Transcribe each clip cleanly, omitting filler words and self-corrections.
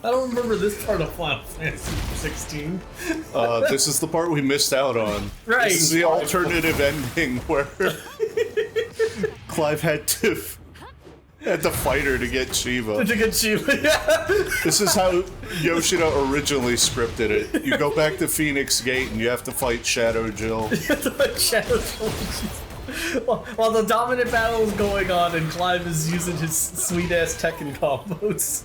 I don't remember this part of Final Fantasy 16. This is the part we missed out on. Right. This is the alternative ending where Clive had to fight her to get Shiva. To get Shiva, yeah. This is how Yoshida originally scripted it. You go back to Phoenix Gate and you have to fight Shadow Jill. Shadow Jill. While the dominant battle is going on and Clive is using his sweet-ass Tekken combos.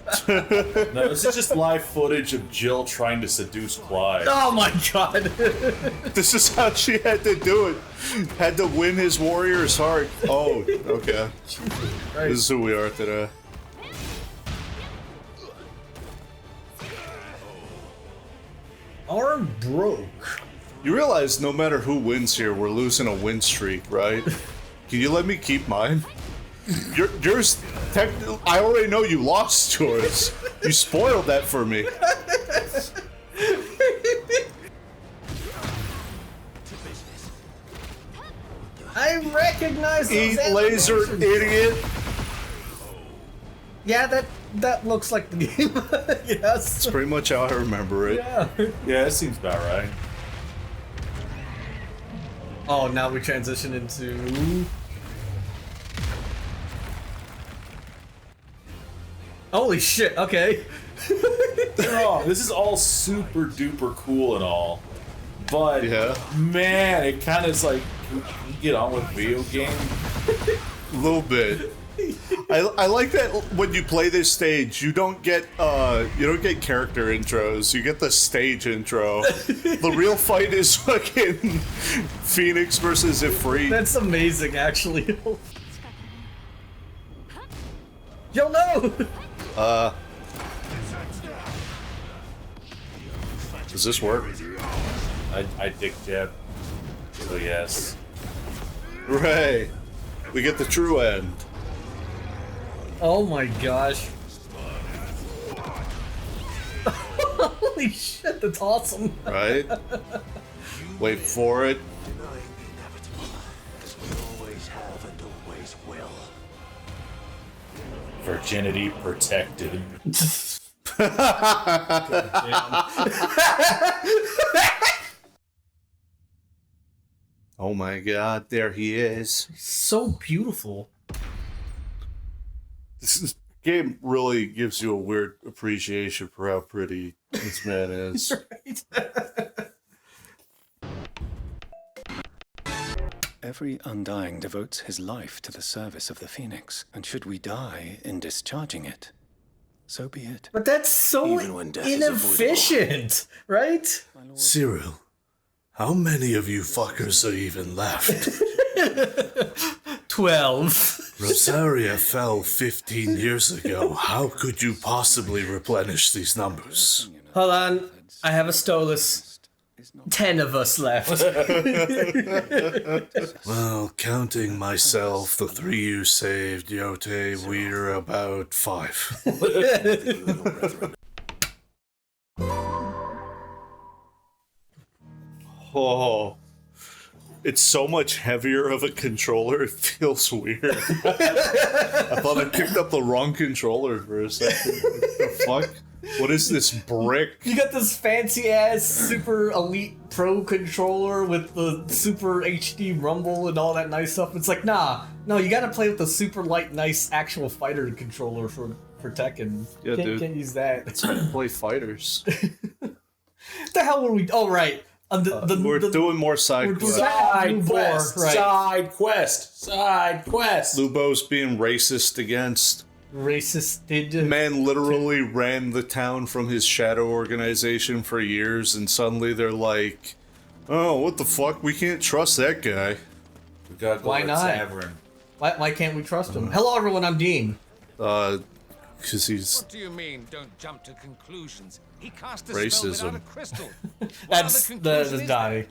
No, this is just live footage of Jill trying to seduce Clive. Oh my god! This is how she had to do it. Had to win his warrior's heart. Oh, okay. Right. This is who we are today. Arm broke. You realize no matter who wins here, we're losing a win streak, right? Can you let me keep mine? Yours, I already know you lost yours. You spoiled that for me. I recognize those Eat laser, animations. idiot. Yeah, that looks like the game. Yes. That's pretty much how I remember it. Yeah. Yeah, that seems about right. Oh, now we transition into... Holy shit, okay. Oh, this is all super duper cool and all. But, Yeah. man, it kind of is like, can you get on with video game? A little bit. I like that when you play this stage, you don't get character intros. You get the stage intro. The real fight is fucking Phoenix versus Ifrit. That's amazing, actually. Yo, no! Does this work? I dick jab. So yes. Hooray! We get the true end. Oh my gosh. Holy shit, that's awesome. Right? Wait for it. Virginity protected. Oh my god, there he is. So beautiful. This game really gives you a weird appreciation for how pretty this man is. Right? Every Undying devotes his life to the service of the Phoenix, and should we die in discharging it, so be it. But that's so Even when death is inefficient, right? Cyril, how many of you fuckers are even left? 12. Rosaria fell 15 years ago. How could you possibly replenish these numbers? Hold on, I have a Stolas. 10 of us left. Well, counting myself, the 3 you saved, Yote, we're about 5. Oh, it's so much heavier of a controller, it feels weird. I thought I picked up the wrong controller for a second. What the fuck? What is this brick? You got this fancy ass super elite pro controller with the super HD rumble and all that nice stuff. It's like, nah, no, you gotta play with the super light, nice actual fighter controller for Tekken. Yeah, dude. Can't use that. It's how to play fighters. The hell were we? Oh, right. We're doing more side quests. Side quest. Right. Side quest. Side quest. Lubo's being racist against. Racist. Man literally ran the town from his shadow organization for years, and suddenly they're like, oh, what the fuck? We can't trust that guy. We gotta go Why to the not? tavern. Why can't we trust him? Hello, everyone. I'm Dean. Because he's What do you mean, don't jump to conclusions? He cast a Racism. spell without a crystal. That's the die.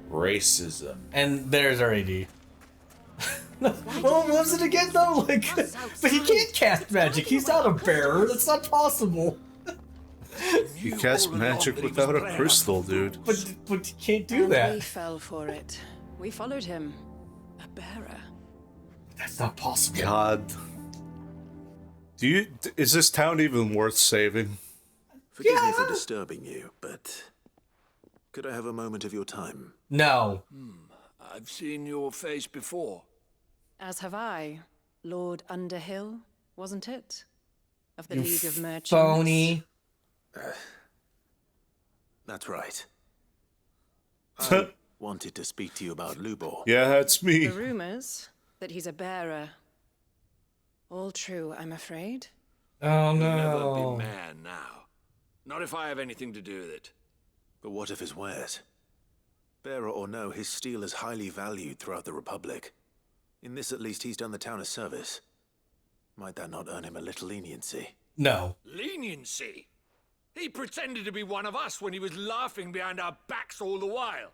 Racism. And there's our AD. What was it again though? Like, but he can't cast magic. He's not a bearer. That's not possible. he casts magic without a crystal, dude. But he can't do We that. fell for it. We followed him. A bearer. That's not possible. God. Is this town even worth saving? Forgive me for disturbing you, but could I have a moment of your time? No. I've seen your face before. As have I. Lord Underhill, wasn't it? Of the You League of Merchants. phony. That's right. I wanted to speak to you about Lubor. Yeah, that's me. The rumors that he's a bearer. All true, I'm afraid. Oh You'll never no. be man now. Not if I have anything to do with it. But what of his wares? Bearer or no, his steel is highly valued throughout the Republic. In this, at least, he's done the town a service. Might that not earn him a little leniency? No. Leniency? He pretended to be one of us when he was laughing behind our backs all the while.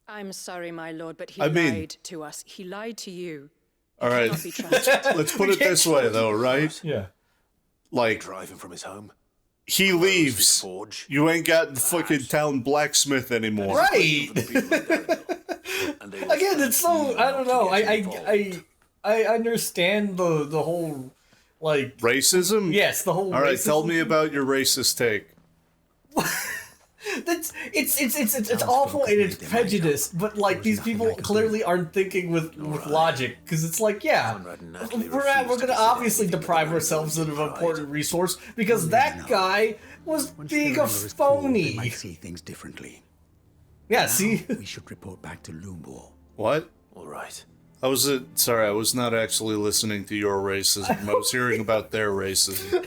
I'm sorry, my lord, but he I mean- lied to us. He lied to you. All right. Cannot be trusted. Let's put it this way, though, right? Yeah. Like, Drive him from his home? he Close his leaves. forge? You ain't got the fucking town blacksmith anymore. Right. For the people of Dalamil. And they will Again, it's so stand I don't you know. not to get involved. I understand the whole like Racism? yes, the whole All right, racism tell me thing. about your racist take. That's it's awful and it's prejudiced, but like these people clearly aren't thinking with logic because it's like yeah, Conrad naturally we're refused to gonna consider obviously anything deprive but ourselves of an pride. important resource because that guy was Once being the a rumor is cold, they phony. might see things differently. Yeah, see, We should report back to Lubor. What? All right. I was sorry, I was not actually listening to your racism. I was hearing about their racism.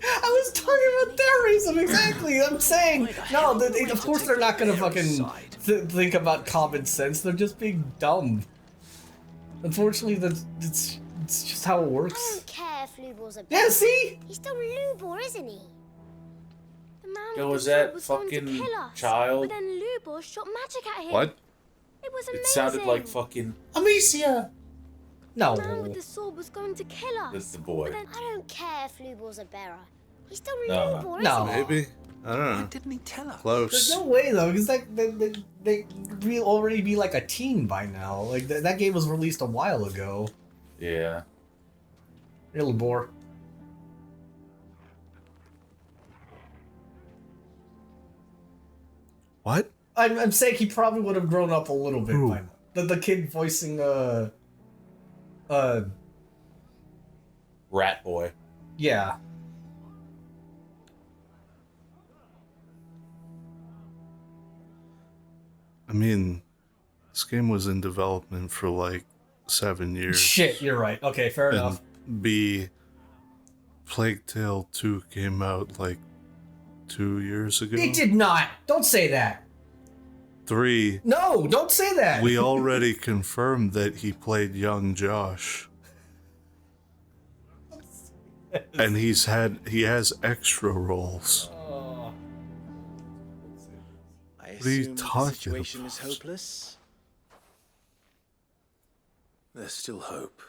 I was talking about their reason exactly. I'm saying no. Of course, they're not gonna fucking think about common sense. They're just being dumb. Unfortunately, it's just how it I works. don't care if Lubor's a Yeah, bear. see? He's still Lubor, isn't he? The man Yo, with was the that sword was going to fucking kill us, child? But then Lubor shot magic at him. What? It was amazing. It sounded like fucking Amicia. The man with No. the sword was going to kill us. the boy. But then I don't care if Lubor's a bearer. He's still No. Lubor, No. isn't he? Maybe? I don't know. Didn't he tell us? There's Close. no way though, because they will already be like a teen by now. Like that game was released a while ago. Yeah. Really bore. What? I'm saying he probably would have grown up a little bit by now. The kid voicing Rat boy. yeah. I mean, this game was in development for like 7 years. Shit, you're right. Okay, fair enough. And B, Plague Tale 2 came out like 2 years ago. It did not. Don't say that. 3, No, don't say that. we already confirmed that he played young Josh. And he has extra roles. I What are you assume the talking situation is about? hopeless. There's still hope.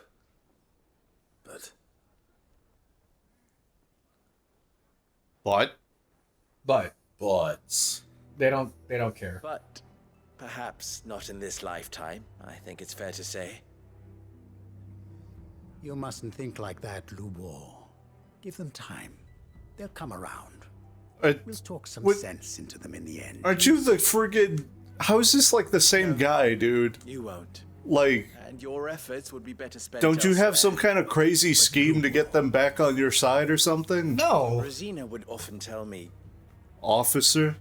But What? But But they don't care. But perhaps not in this lifetime, I think it's fair to say. You mustn't think like that, Lubor. Give them time. They'll come around. We'll talk some what- sense into them in the end. Aren't you the friggin'... How is this like the same guy, dude? You won't. Like, And your efforts would be better spent don't you have some elsewhere. kind of crazy scheme to get them back on your side or something? No. Rosina would often tell me Officer?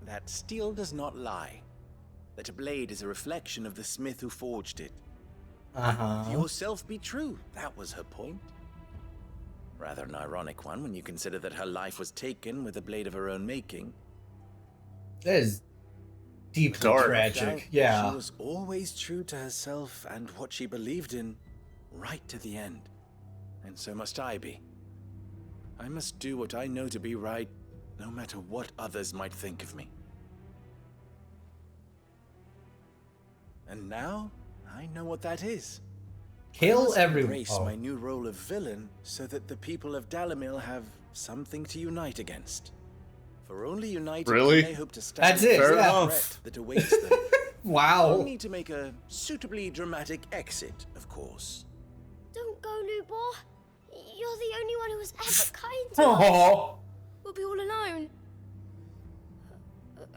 that steel does not lie. That a blade is a reflection of the smith who forged it. Uh-huh. Yourself be true. That was her point. Rather an ironic one when you consider that her life was taken with a blade of her own making. That is deeply Dark. tragic. She Yeah. was always true to herself and what she believed in, right to the end. And so must I be. I must do what I know to be right, no matter what others might think of me. And now, I know what that is. I Kill must everyone. embrace Oh. my new role of villain so that the people of Dalamil have something to unite against. For only united Really? can they hope to stand That's it, the yeah. threat that awaits them. Wow. We'll need to make a suitably dramatic exit, of course. Don't go, Lubor. You're the only one who was ever kind to Oh. us. We'll be all alone.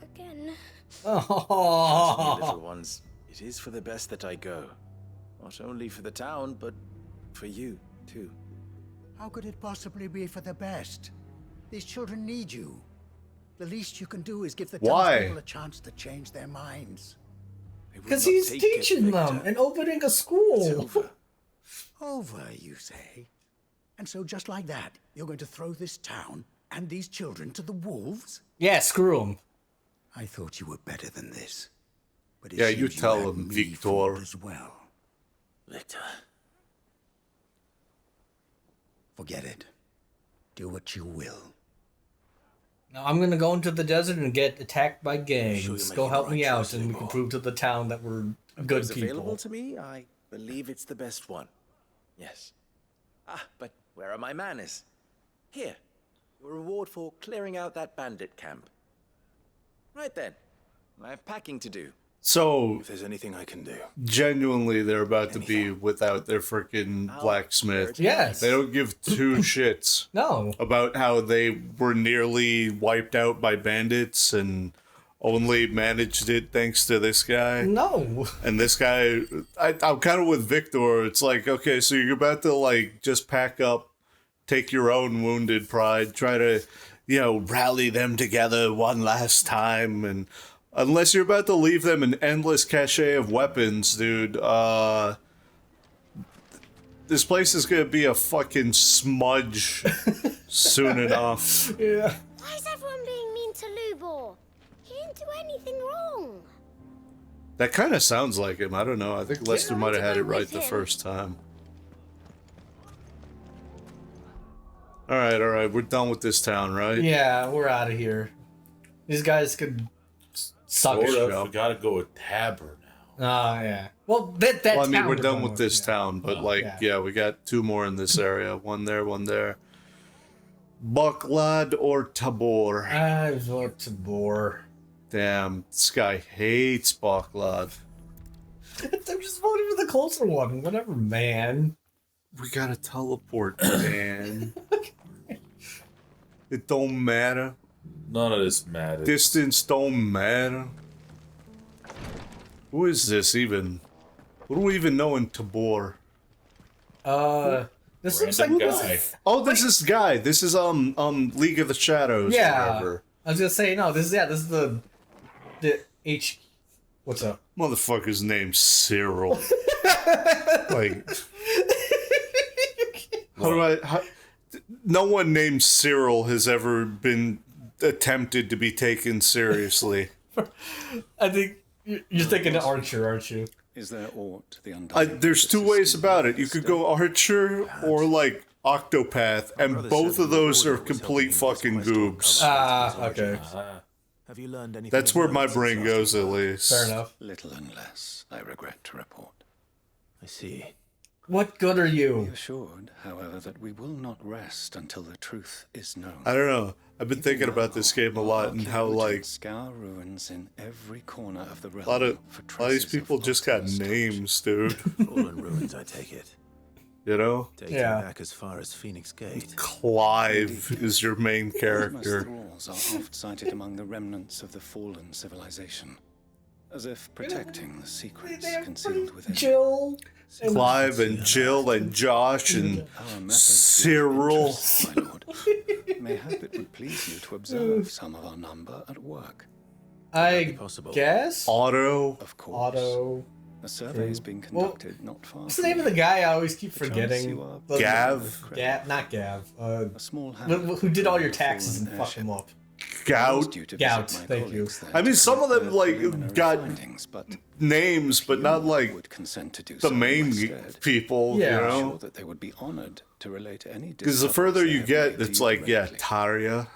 Again. Trust me, Oh. little ones. It is for the best that I go. Not only for the town, but for you, too. How could it possibly be for the best? These children need you. The least you can do is give the Why? townspeople a chance to change their minds. Because he's teaching them and opening a school. Over, you say? And so just like that, you're going to throw this town and these children to the wolves? Yeah, screw him. I thought you were better than this. But it Yeah, you seems tell had him, me Victor. fooled as well. Victor. Forget it. Do what you will. Now I'm gonna go into the desert and get attacked by gangs. you're Go making help the me right out, choice and we can anymore. prove to the town that we're good Those people. available to me, I believe it's the best one. Yes. But where are my manners? Here. Your reward for clearing out that bandit camp. Right then. I have packing to do. So, If there's anything I can do. genuinely, they're about to be without their freaking blacksmith. Yes. They don't give two shits No. about how they were nearly wiped out by bandits and only managed it thanks to this guy. No. And this guy, I'm kind of with Victor. It's like, okay, so you're about to, like, just pack up, take your own wounded pride, try to, rally them together one last time. And unless you're about to leave them an endless cache of weapons, dude, this place is going to be a fucking smudge soon enough. Yeah. Why is everyone being mean to Lubor? He didn't do anything wrong. That kind of sounds like him. I don't know. I think Lester might have had it right the first time. All right. We're done with this town, right? Yeah, we're out of here. These guys could suck Sort it. of. We gotta go with Tabber now. Oh, yeah. Well, that Well, I mean, town we're done going with this town, but yeah. we got two more in this area. One there, one there. Bucklad or Tabor? I vote Tabor. Damn, this guy hates Bucklad. I'm just voting for the closer one. Whatever, man. We gotta teleport, man. It don't matter. None of this matters. Distance don't matter. Who is this even? What do we even know in Tabor? This looks like Random this guy. is, This is Guy. This is League of the Shadows. Or yeah. whatever. I was gonna say no. This is the H. What's up? Motherfucker's name's Cyril. Like, no one named Cyril has ever been attempted to be taken seriously. I think you're thinking of Archer, aren't you? Is there aught the undying There's two ways about it. You could go Archer or like Octopath, and both of those are complete fucking goobs. Okay. Have you learned anything? That's where my brain goes, at least. Fair enough. Little unless, I regret to report. I see. What good are Be you? assured, however, that we will not rest until the truth is known. I don't know. I've been thinking about this game a lot and how, like, scour ruins in every corner of the realm a lot of these traces people of just got lost names, dude. Fallen ruins, I take it. You know? Taking Yeah. back as far as Phoenix Gate. Clive is your main Famous character. thralls are oft cited among the remnants of the fallen civilization, as if protecting the secrets concealed within. Jill. Clive and Jill and Josh and Our methods Cyril. interest, my lord. Mayhap it would please you to observe some of our number at work. I guess. Otto. Of course. Auto. A survey is being Well, conducted not far. What's the name of the guy I always keep Perchance forgetting? you are The- Gav. Not Gav. A small Who did all your taxes and fuck him up? Gout. Gout, thank you. I mean, some of them, like, got names, but not, like, the main people, Yeah. you know? that they would be honored to relate any Because the further you get, it's like, yeah, Tarya.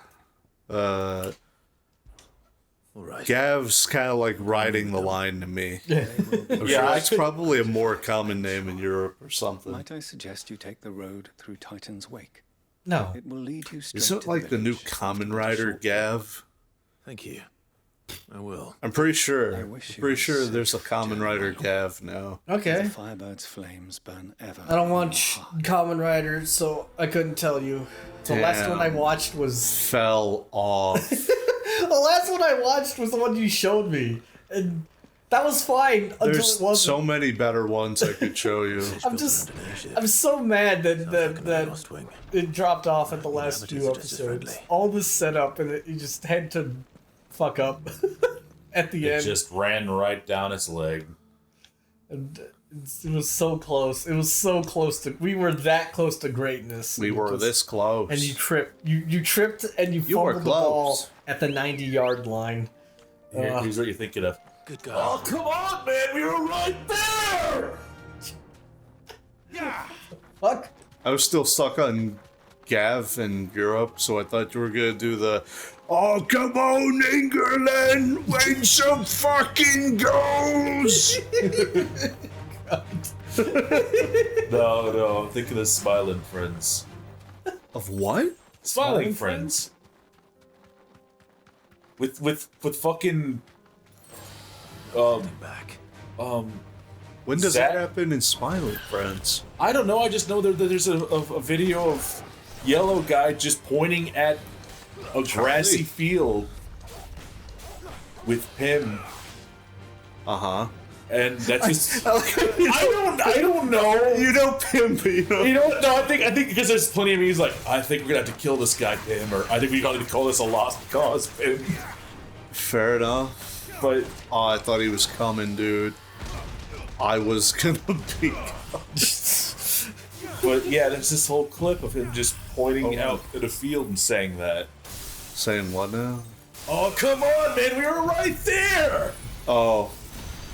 Gav's kind of like riding the line to me. I'm sure that's probably a more common name in Europe or something. Might I suggest you take the road through Titan's Wake? No. It will lead you straight Isn't it to like the new village. Kamen Rider Gav? Thank you. I will. I'm pretty sure. I wish you Pretty were sure safe there's a common to writer Gav now. Okay. The Firebird's flames burn ever. I don't in watch your heart. Kamen Rider, so I couldn't tell you. The last one I watched was... Fell off. The last one I watched was the one you showed me. And that was fine until There's it wasn't. so many better ones I could show you. I'm so mad that it dropped off at the last few episodes. All this setup and you just had to fuck up at the It end. just ran right down its leg. And it was so close. It was so close to. We were that close to greatness. We were this close. And you tripped. You tripped and you were fumbled the ball close. at the 90-yard line. Here's what you're thinking of. Good God. Oh, come on, man! We were right there! Yeah. Fuck. I was still stuck on Gav in Europe, so I thought you were gonna do the "Oh, come on, England, win some fucking goals!" No, I'm thinking of Smiling Friends. Of what? Smiling Friends. With fucking Back. When does Zach- that happen in Smiling Friends? I don't know. I just know that there's a video of yellow guy just pointing at a grassy field with Pim, and that's just. I don't know. You know Pim, but you know. You know, no, I think because there's plenty of memes like I think we're gonna have to kill this guy Pim, or I think we gotta call this a lost cause Pim. Fair enough. But Oh, I thought he was coming, dude. I was gonna be. but yeah, there's this whole clip of him just pointing out at a field and saying that. Saying what now? Oh come on, man, we were right there. Oh,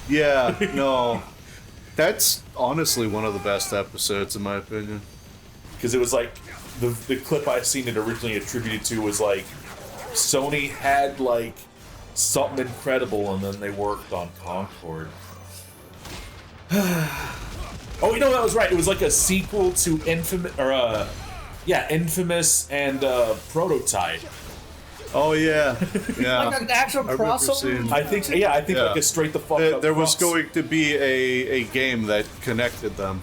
yeah, no. That's honestly one of the best episodes, in my opinion. Because it was like the clip I seen it originally attributed to was like Sony had like something incredible and then they worked on Concord. Oh, you know that was right. It was like a sequel to Infamous Infamous and Prototype. Oh yeah, yeah. Like an actual I remember crossover? seeing- I think like a straight the fuck up. There was cross. going to be a game that connected them.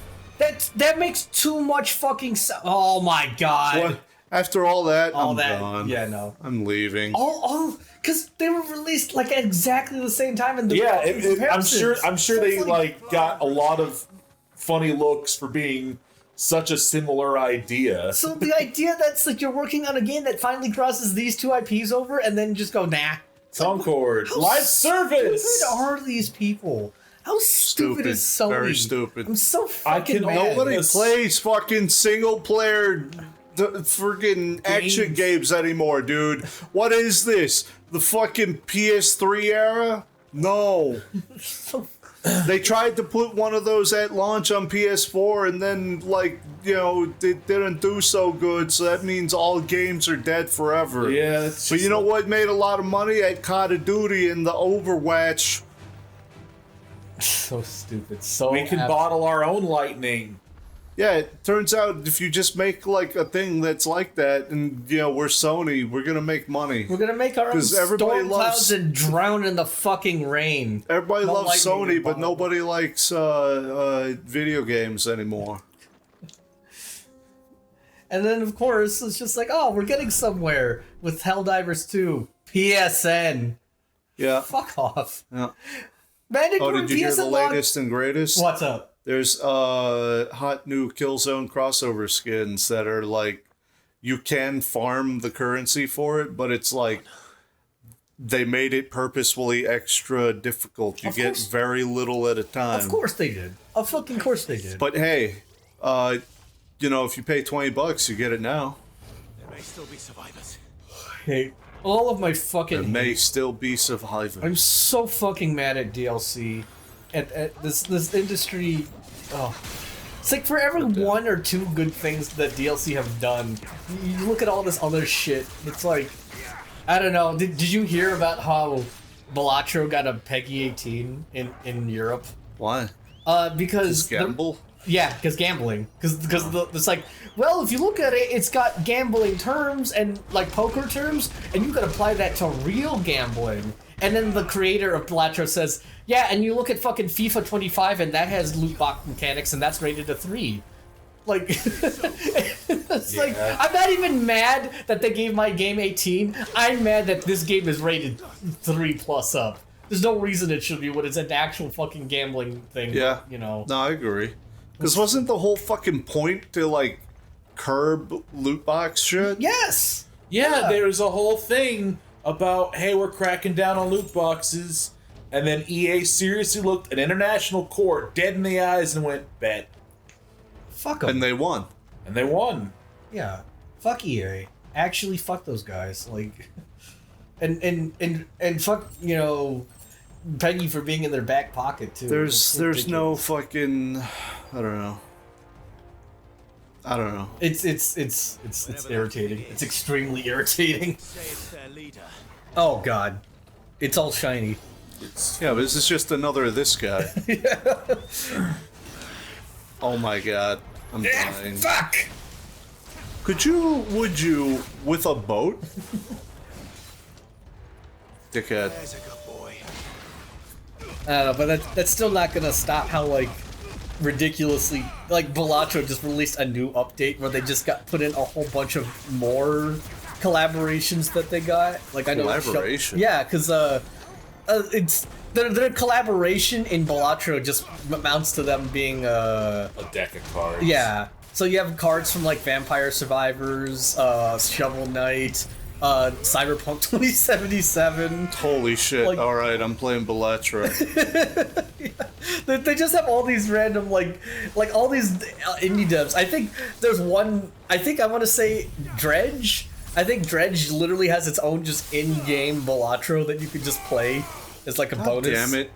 That makes too much fucking oh my god. What? After all that, All I'm that- gone. yeah, no. I'm leaving. All because they were released like at exactly the same time in the Yeah, fucking I'm sure comparisons. they It's like got a lot of funny looks for being such a similar idea. So the idea that's like you're working on a game that finally crosses these two IPs over and then just go nah. Concord How live service. Stupid are these people? How stupid is Sony? Very stupid. I'm so fucking can mad. Nobody Yes. plays fucking single player freaking action games anymore, dude. What is this? The fucking PS3 era? No. They tried to put one of those at launch on PS4 and then, like, you know, it didn't do so good, so that means all games are dead forever. Yeah, that's But you know what made a lot of money? At Call of Duty and the Overwatch. So stupid. So We can bottle our own lightning. Yeah, it turns out if you just make like a thing that's like that, and you know we're Sony, we're gonna make money. We're gonna make our own 'Cause everybody storm loves- clouds and drown in the fucking rain. Everybody No loves lightning Sony, but involved. nobody likes video games anymore. And then of course it's just like, oh, we're getting somewhere with Helldivers 2. PSN. Yeah. Fuck off. Yeah. Mandatory Oh, did you hear the PSN log- latest and greatest? What's up? There's hot new Killzone crossover skins that are like you can farm the currency for it, but it's like they made it purposefully extra difficult. You Of get course. very little at a time. Of course they did. Of fucking course they did. But hey, you know, if you pay $20, you get it now. There may still be survivors. Hey, all of my There fucking may still be survivors. I'm so fucking mad at DLC. At this industry. Oh. It's like for every one or two good things that DLC have done, you look at all this other shit. It's like, I don't know. Did you hear about how Balatro got a Peggy 18 in Europe? Why? Because gamble. Because gambling. Because it's like, well, if you look at it, it's got gambling terms and like poker terms, and you can apply that to real gambling. And then the creator of Balatro says, yeah, and you look at fucking FIFA 25 and that has loot box mechanics and that's rated a 3. Like, it's like, I'm not even mad that they gave my game 18. I'm mad that this game is rated 3+ up. There's no reason it should be when it's an actual fucking gambling thing. Yeah. You know. No, I agree. Because wasn't the whole fucking point to, like, curb loot box shit? Yes! Yeah, there's a whole thing about, hey, we're cracking down on loot boxes. And then EA seriously looked an international court dead in the eyes and went, bet. Fuck them. And they won. And they won. Yeah. Fuck EA. Actually, fuck those guys. Like, and fuck, you know, Peggy for being in their back pocket too. There's no fucking, I don't know. It's irritating. It's extremely irritating. Oh god, it's all shiny. Yeah, but this is just another of this guy. Oh my god, I'm dying. Fuck! Would you, with a boat? Dickhead. I don't know, but that's still not gonna stop how, like, ridiculously, like, Balatro just released a new update where they just put in a whole bunch of more collaborations that they got. Like, I know. Collaboration? Yeah, because it's their collaboration in Balatro just amounts to them being a deck of cards. Yeah. So you have cards from like Vampire Survivors, Shovel Knight, Cyberpunk 2077. Holy shit! Like, all right, I'm playing Balatro. yeah. They just have all these random like all these indie devs. I think there's one. I think I want to say Dredge. I think Dredge literally has its own just in-game Balatro that you could just play. It's like a bonus. Damn it.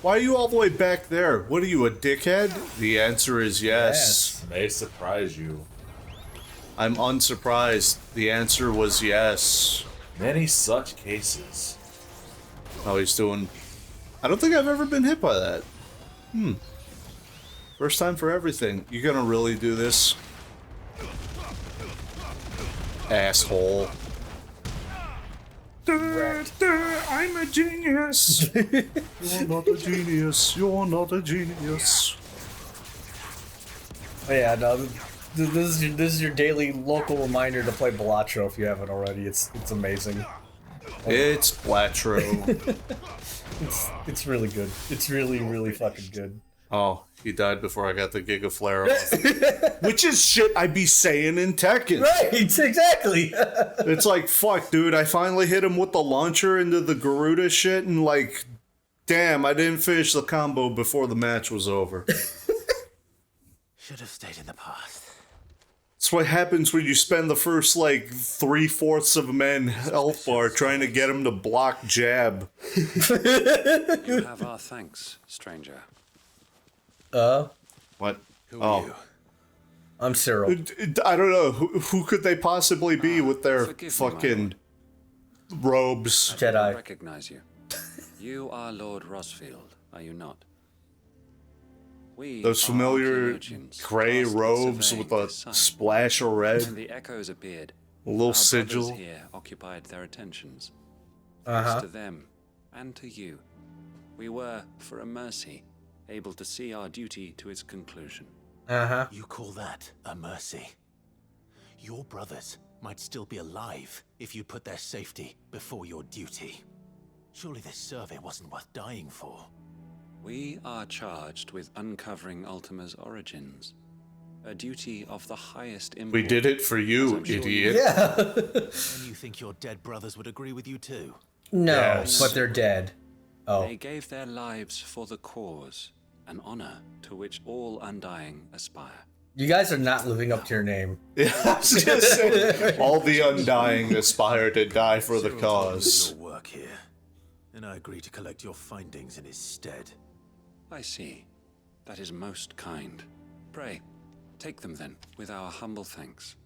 Why are you all the way back there? What are you, a dickhead? The answer is yes. May surprise you. I'm unsurprised. The answer was yes. Many such cases. Oh, he's doing... I don't think I've ever been hit by that. First time for everything. You gonna really do this? Asshole. I'm a genius. You're not a genius. You're not a genius. Oh, yeah, no. This is your daily local reminder to play Balatro if you haven't already. It's amazing. It's Balatro. It's really good. It's really fucking good. Oh, he died before I got the Giga Flare off. Which is shit I'd be saying in Tekken. Right, exactly. It's like, fuck, dude, I finally hit him with the launcher into the Garuda shit, and like, damn, I didn't finish the combo before the match was over. Should have stayed in the past. That's what happens when you spend the first, like, 3/4 of a man health bar trying to get him to block jab. You have our thanks, stranger. What? Who are you? I'm Cyril. I don't know. Who could they possibly be with their fucking robes? I don't recognize you. You are Lord Rosfield, are you not? We Those familiar gray robes with a splash of red. When the echoes appeared, A little our sigil. brothers here occupied their attentions. Thanks to them and to you, we were, for a mercy, able to see our duty to its conclusion. You call that a mercy? Your brothers might still be alive if you put their safety before your duty. Surely this survey wasn't worth dying for. We are charged with uncovering Ultima's origins. A duty of the highest import. We did it for you, idiot. Yeah. And you think your dead brothers would agree with you too? No, Yes. but they're dead. Oh. They gave their lives for the cause, an honor to which all Undying aspire. You guys are not living up to your name. Yeah, I was gonna say, all the Undying aspire to die for the cause. Your work here, and I agree to collect your findings in his stead. I see. That is most kind. Pray, take them then, with our humble thanks.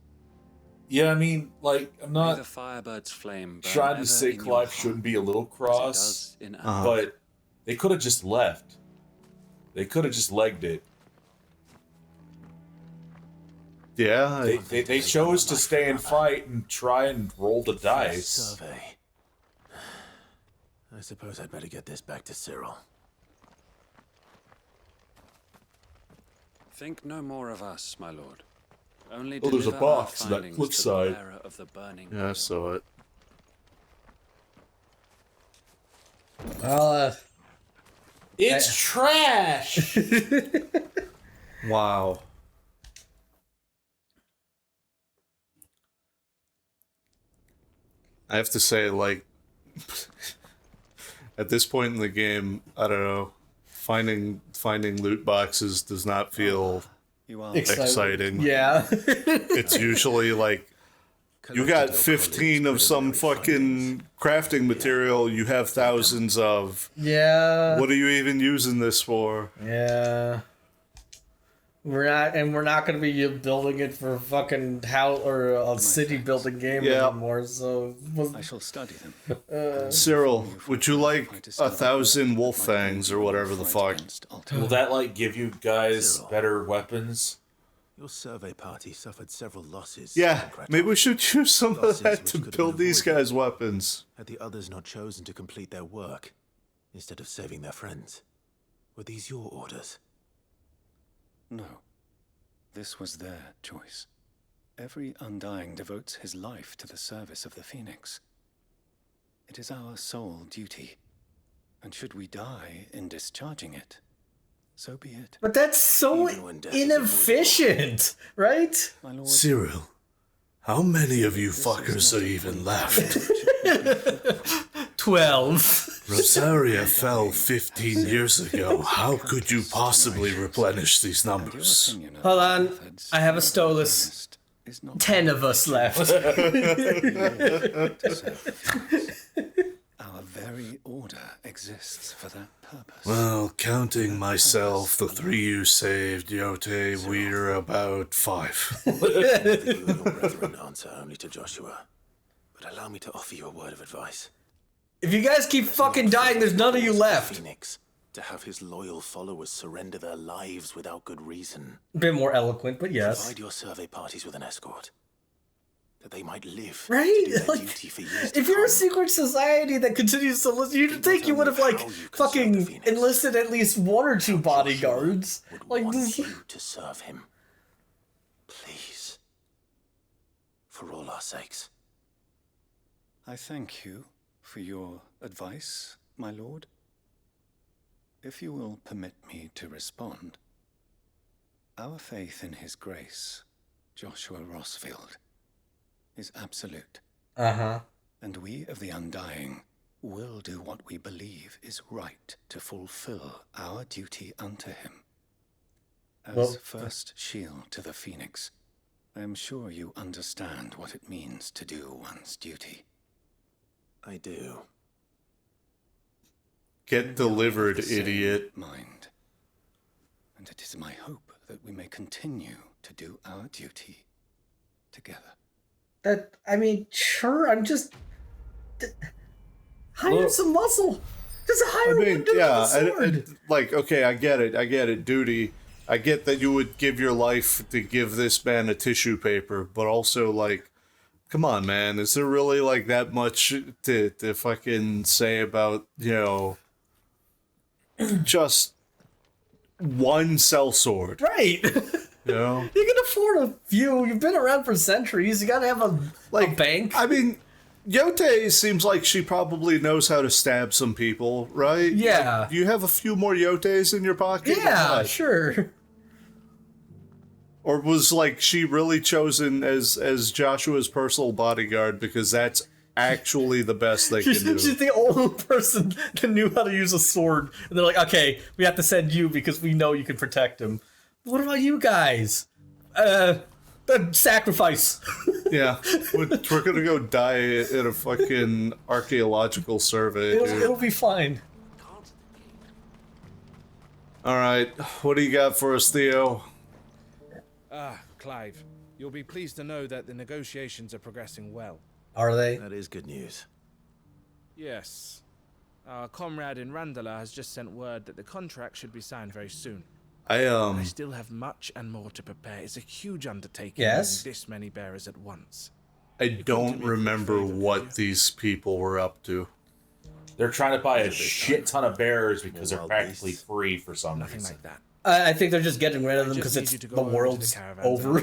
Yeah, I mean, like, I'm May not the Firebird's flame burn trying ever to say in your Clive heart, shouldn't be a little as it cross, does in ours. but they could have just left. They could have just legged it. Yeah, They chose to stay and fight and try and roll the dice. Survey. I suppose I'd better get this back to Cyril. Think no more of us, my lord. Only Oh, there's a deliver our box to that findings flip to the side. bearer of the burning Yeah, I saw it. It's trash. Wow. I have to say, like, at this point in the game, I don't know, finding loot boxes does not feel exciting. Yeah. It's usually like, you got 15 of some fucking crafting material, you have thousands of. Yeah. What are you even using this for? Yeah. We're not gonna be building it for fucking house or a city building game anymore. So I shall study them. Cyril, would you like 1,000 wolf fangs or whatever the fuck? Will that like give you guys better weapons? Your survey party suffered several losses. Yeah, maybe we should use some of that to build these guys weapons. Had the others not chosen to complete their work, instead of saving their friends? Were these your orders? No. This was their choice. Every Undying devotes his life to the service of the Phoenix. It is our sole duty. And should we die in discharging it, so be it. But that's so inefficient, right? Cyril, how many of you fuckers are even left? 12. Rosaria fell 15 years ago. How could you possibly replenish these numbers? Hold on, I have a Stolas. 10 of us left. Our very order exists for that purpose. Well, counting myself, the 3 you saved, Yote, we're about 5. You and your brethren answer only to Joshua. But allow me to offer you a word of advice. If you guys keep fucking dying, there's none of you left. Phoenix, to have his loyal followers surrender their lives without good reason. A bit more eloquent, but yes. Provide your survey parties with an escort. That they might live right? to do their Like, duty for years if you're a secret society that continues to listen, you'd think you would have, like, fucking enlisted at least 1 or 2 bodyguards. Like, this. You to serve him. Please. For all our sakes. I thank you for your advice, my lord. If you will permit me to respond, our faith in his grace, Joshua Rossfield, is absolute. Uh-huh. And we of the Undying will do what we believe is right to fulfill our duty unto him. As first shield to the Phoenix, I am sure you understand what it means to do one's duty. I do. Get delivered, idiot. Mind. And it is my hope that we may continue to do our duty together. I mean, sure, I'm just... Hire some muscle! Just hire one dude with a sword! Like, okay, I get it, duty. I get that you would give your life to give this man a tissue paper, but also, like, come on, man, is there really, like, that much to fucking say about, you know, just one sellsword? Right! You know? You can afford a few. You've been around for centuries. You gotta have a bank. I mean, Yote seems like she probably knows how to stab some people, right? Yeah. Like, do you have a few more Yotes in your pocket? Yeah, sure. Or was, like, she really chosen as Joshua's personal bodyguard because that's actually the best they can do? She's the only person that knew how to use a sword. And they're like, okay, we have to send you because we know you can protect him. What about you guys? Sacrifice. Yeah, we're gonna go die in a fucking archaeological survey. It'll be fine. Alright, what do you got for us, Theo? Clive, you'll be pleased to know that the negotiations are progressing well. Are they? That is good news. Yes. Our comrade in Randala has just sent word that the contract should be signed very soon. I still have much and more to prepare. It's a huge undertaking. Yes. Having this many bearers at once. I don't remember what these people were up to. They're trying to buy a shit ton of bears because they're practically free for some Nothing reason. like that. I think they're just getting rid of them because it's the world's over.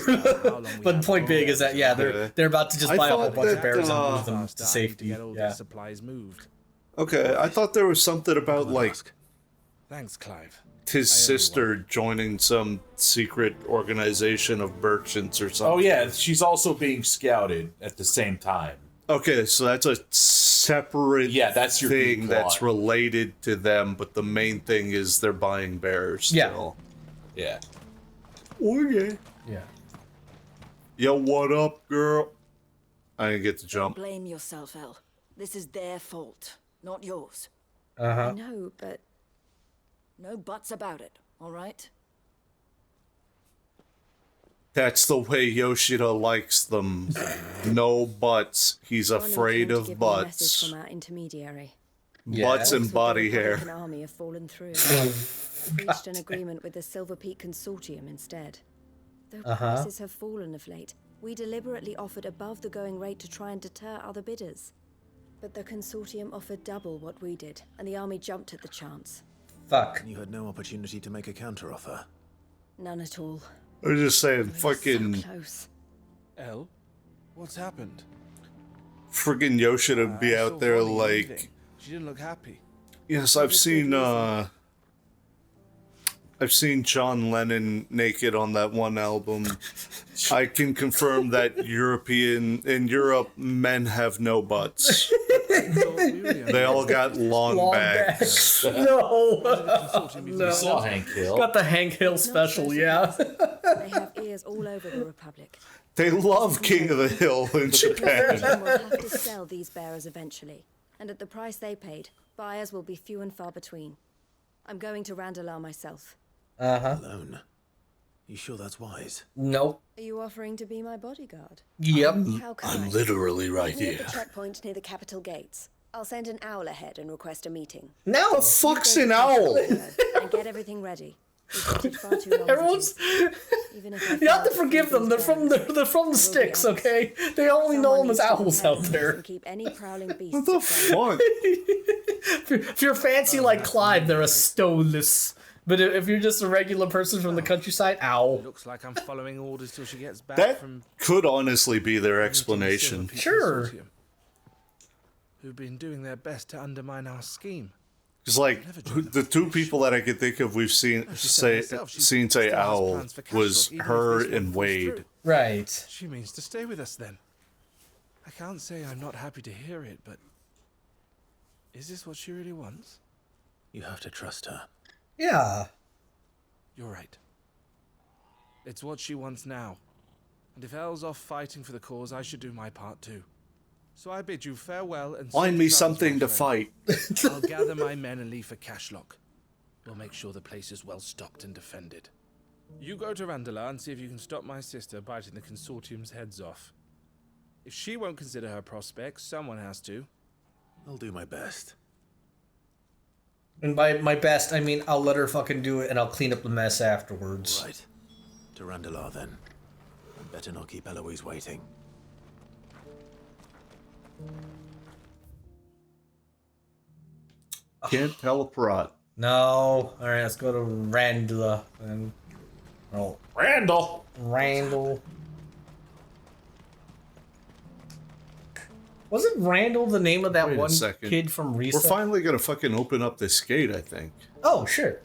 But the point being is that they're about to just buy a whole bunch of bears and move them to safety. Yeah. Supplies moved. Okay, I thought there was something about like Thanks, Clive. his sister joining some secret organization of merchants or something. Oh yeah, she's also being scouted at the same time. Okay, so that's a separate that's your thing plot. that's related to them, but the main thing is they're buying bears still. Yeah. Okay. Yeah. Yo, what up, girl? I didn't get to jump. Don't blame yourself, El. This is their fault, not yours. I know, but... No buts about it, all right? That's the way Yoshida likes them. No buts. He's afraid Give of me a butts. message from our intermediary. Butts and body The hair. Republican army have fallen through. Reached an agreement with the Silver Peak Consortium instead. Though prices have fallen of late, we deliberately offered above the going rate to try and deter other bidders. But the Consortium offered double what we did, and the army jumped at the chance. Fuck. You had no opportunity to make a counteroffer. None at all. I was just saying, We were fucking, so close. El, what's happened? friggin' Yoshida be I out saw there Bonnie like, leaving. She didn't look happy. yes, I've seen John Lennon naked on that one album. I can confirm that in Europe, men have no butts. They all got long backs. No. You saw Hank Hill. Got the Hank Hill special, yeah. They have ears all over the Republic. They love King of the Hill in Japan. We'll have to sell these bearers eventually, and at the price they paid, buyers will be few and far between. I'm going to Randalar myself. Alone? You sure that's wise? Nope. Are you offering to be my bodyguard? Yep. How can I? I'm literally right Meet me at here. the checkpoint near the capital gates. I'll send an owl ahead and request a meeting. No. The fuck's an owl? And get everything ready. We've waited far too long. Everyone's. Even if You have to forgive them. They're from the sticks, okay? They only know them as owls out there. Keep any prowling beasts. What the fuck? If you're fancy like Clive, they're a stoneless. But if you're just a regular person from the countryside, owl. Looks like I'm following orders till she gets back That from could honestly be their explanation. Sure. Who've been doing their best to undermine our scheme. It's like the two people that I could think of we've seen say owl was her and Wade. Right. She means to stay with us then. I can't say I'm not happy to hear it, but is this what she really wants? You have to trust her. Yeah. You're right. It's what she wants now. And if El's off fighting for the cause, I should do my part too. So I bid you farewell and Find safe me travels, something my to friend. fight. I'll gather my men and leave for Cashlock. We'll make sure the place is well stocked and defended. You go to Randalar and see if you can stop my sister biting the Consortium's heads off. If she won't consider her prospects, someone has to. I'll do my best. And by my best, I mean I'll let her fucking do it and I'll clean up the mess afterwards. Right. To Randalar then. I'd better not keep Eloise waiting. Can't tell a prot. No. Alright, let's go to Randall. And oh, Randall. Wasn't Randall the name of that Wait a one second. kid from We're Reset? finally gonna fucking open up this gate, I think. Oh, sure.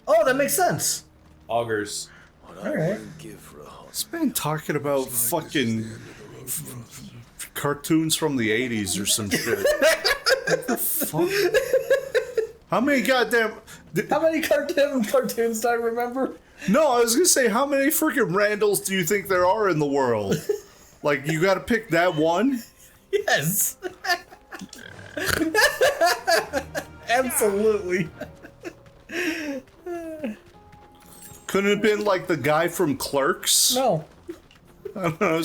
Oh, that makes sense. Augers. Alright. This man talking about fucking cartoons from the 80s or some shit. What the fuck? How many goddamn... How many cartoons do I remember? No, I was gonna say, how many freaking Randalls do you think there are in the world? Like, you gotta pick that one? Yes. Absolutely. Couldn't it have been like the guy from Clerks? No. I don't know,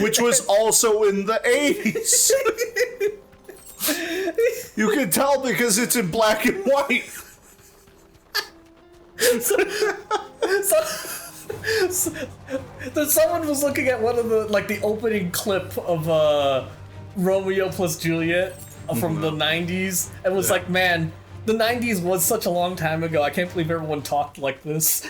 which was also in the 80s. You can tell because it's in black and white. Someone was looking at one of the the opening clip of Romeo plus Juliet, from the 90s. It was like, man, the 90s was such a long time ago. I can't believe everyone talked like this.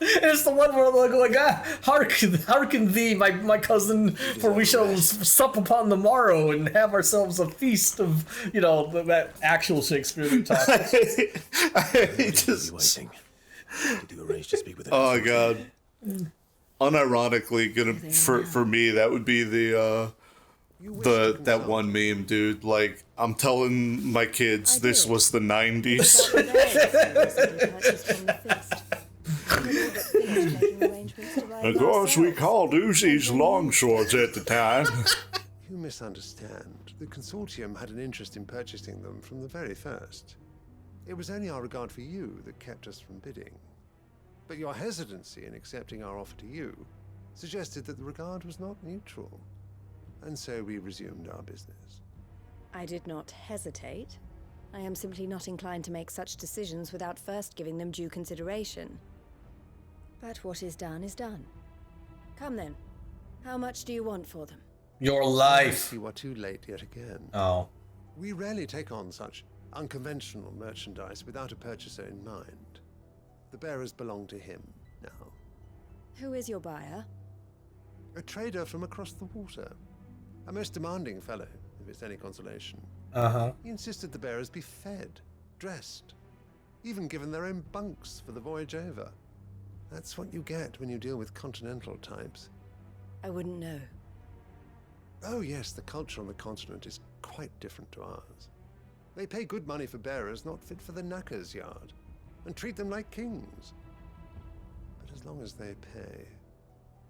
It's the one where they're going, hearken thee, my cousin, for we shall sup upon the morrow and have ourselves a feast of, that actual Shakespeare talk. Oh god. Unironically, for me, that would be that one meme, dude. Like, I'm telling my kids this was the 90s. Of course, we called Uzis longswords at the time. You misunderstand. The consortium had an interest in purchasing them from the very first. It was only our regard for you that kept us from bidding. But your hesitancy in accepting our offer to you suggested that the regard was not mutual. And so we resumed our business. I did not hesitate. I am simply not inclined to make such decisions without first giving them due consideration. But what is done is done. Come then. How much do you want for them? Your life. You are too late yet again. Oh. We rarely take on such unconventional merchandise without a purchaser in mind. The bearers belong to him now. Who is your buyer? A trader from across the water. A most demanding fellow, if it's any consolation. Uh-huh. He insisted the bearers be fed, dressed, even given their own bunks for the voyage over. That's what you get when you deal with continental types. I wouldn't know. Oh yes, the culture on the continent is quite different to ours. They pay good money for bearers not fit for the knacker's yard, and treat them like kings. But as long as they pay...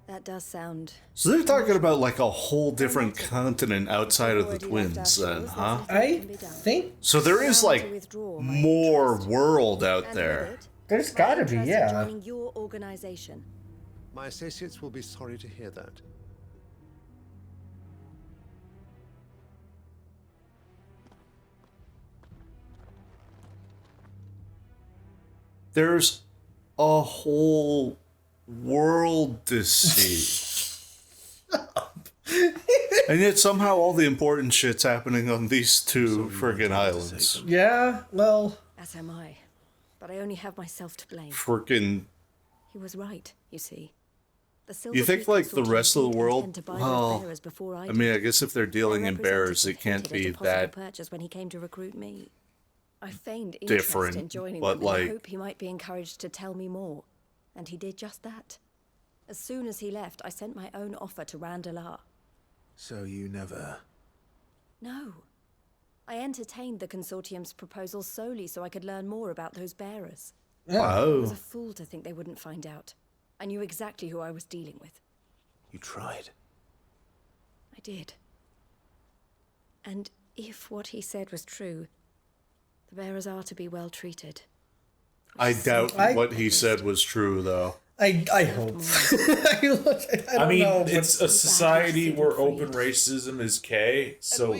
That does sound... So they're talking about like a whole different continent outside of the Twins then, huh? I think... So there is like more world out there. There's gotta be, yeah. Joining your organization. My associates will be sorry to hear that. There's a whole world to see. And yet somehow all the important shit's happening on these two friggin' islands. Yeah, well... As am I. But I only have myself to blame. Frickin'... He was right, you see. You think like the rest of the world? Well, I mean, I guess if they're dealing in bears, it can't be that purchase when he came to recruit me. I feigned different, interest in joining but them in like... the hope he might be encouraged to tell me more. And he did just that. As soon as he left, I sent my own offer to Randalar. So you never... No. I entertained the consortium's proposal solely so I could learn more about those bearers. I was a fool to think they wouldn't find out. I knew exactly who I was dealing with. You tried. I did. And if what he said was true, the bearers are to be well treated. I doubt what he said was true, though. I hope. I mean, it's a society where open racism is K, so...